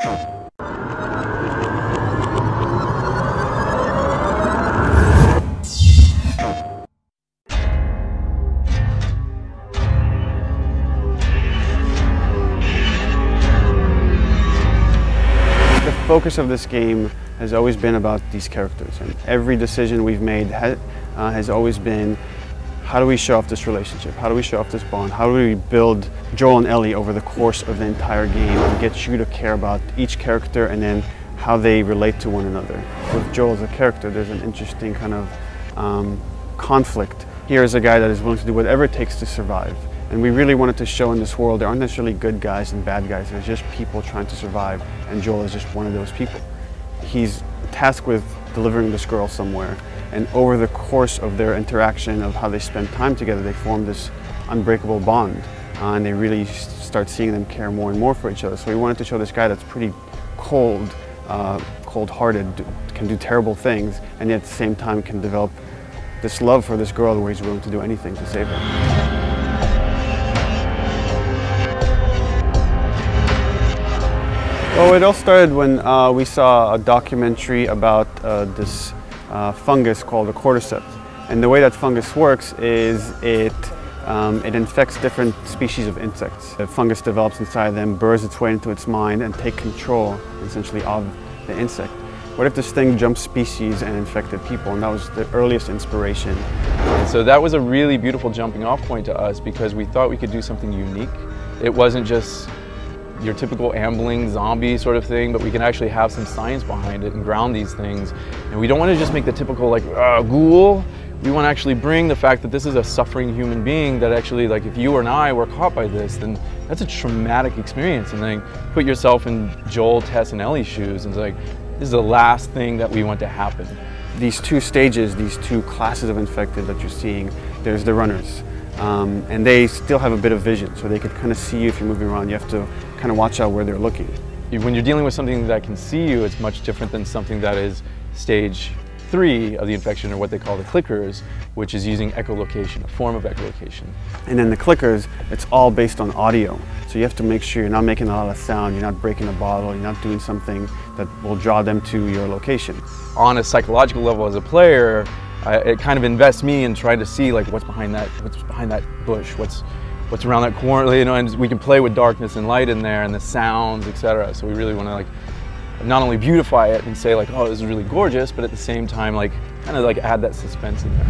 The focus of this game has always been about these characters, and every decision we've made has always been, how do we show off this relationship? How do we show off this bond? How do we build Joel and Ellie over the course of the entire game and get you to care about each character and then how they relate to one another? With Joel as a character, there's an interesting kind of conflict. Here is a guy that is willing to do whatever it takes to survive. And we really wanted to show in this world there aren't necessarily good guys and bad guys. There's just people trying to survive, and Joel is just one of those people. He's tasked with delivering this girl somewhere, and over the course of their interaction, of how they spend time together, they form this unbreakable bond, and they really start seeing them care more and more for each other. So we wanted to show this guy that's pretty cold, cold-hearted, can do terrible things, and yet at the same time can develop this love for this girl where he's willing to do anything to save her. Well, it all started when we saw a documentary about this fungus called the cordyceps. And the way that fungus works is it infects different species of insects. The fungus develops inside them, burrows its way into its mind, and take control, essentially, of the insect. What if this thing jumped species and infected people? And that was the earliest inspiration. And so that was a really beautiful jumping off point to us, because we thought we could do something unique. It wasn't just your typical ambling zombie sort of thing, but we can actually have some science behind it and ground these things. And we don't want to just make the typical like ghoul. We want to actually bring the fact that this is a suffering human being, that actually, like, if you and I were caught by this, then that's a traumatic experience. And then put yourself in Joel, Tess, and Ellie's shoes, and it's like, this is the last thing that we want to happen. These two stages, these two classes of infected that you're seeing, there's the runners. And they still have a bit of vision, so they could kind of see you if you're moving around. You have to kind of watch out where they're looking. When you're dealing with something that can see you, it's much different than something that is stage 3 of the infection, or what they call the clickers, which is using echolocation, a form of echolocation. And then the clickers, it's all based on audio. So you have to make sure you're not making a lot of sound, you're not breaking a bottle, you're not doing something that will draw them to your location. On a psychological level as a player, it kind of invests me in trying to see, like, what's behind that bush, what's around that corner, you know, and we can play with darkness and light in there and the sounds, etc. So we really want to, like, not only beautify it and say, like, oh, this is really gorgeous, but at the same time, like, kind of like add that suspense in there.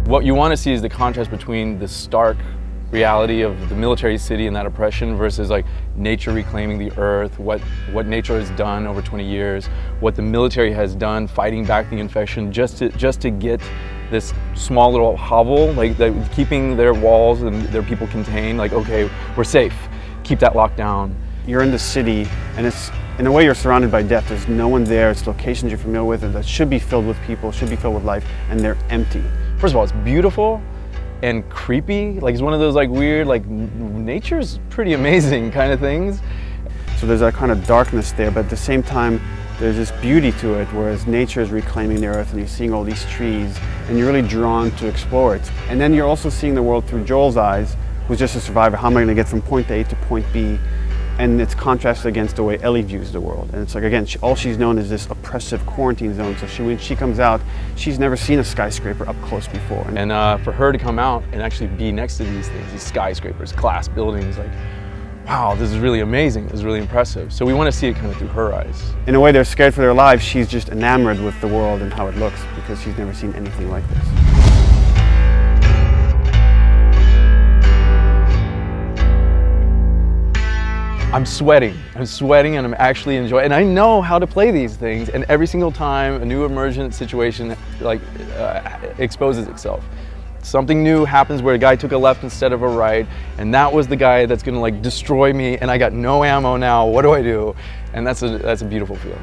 What you want to see is the contrast between the stark reality of the military city and that oppression versus, like, nature reclaiming the earth, what nature has done over 20 years, what the military has done fighting back the infection just to get this small little hovel, like, keeping their walls and their people contained, like, okay, we're safe, keep that locked down. You're in the city, and it's, in a way, you're surrounded by death. There's no one there, it's locations you're familiar with and that should be filled with people, should be filled with life, and they're empty. First of all, it's beautiful and creepy. Like, it's one of those, like, weird, like, nature's pretty amazing kind of things. So there's that kind of darkness there, but at the same time, there's this beauty to it, whereas nature is reclaiming the earth and you're seeing all these trees and you're really drawn to explore it. And then you're also seeing the world through Joel's eyes, who's just a survivor. How am I going to get from point A to point B? And it's contrasted against the way Ellie views the world. And it's like, again, all she's known is this oppressive quarantine zone. So when she comes out, she's never seen a skyscraper up close before. And for her to come out and actually be next to these things, these skyscrapers, glass buildings, like, wow, this is really amazing, this is really impressive. So we want to see it kind of through her eyes. In a way, they're scared for their lives. She's just enamored with the world and how it looks because she's never seen anything like this. I'm sweating and I'm actually enjoying, and I know how to play these things, and every single time a new emergent situation, like, exposes itself. Something new happens where a guy took a left instead of a right, and that was the guy that's gonna, like, destroy me, and I got no ammo now, what do I do? And that's a beautiful feeling.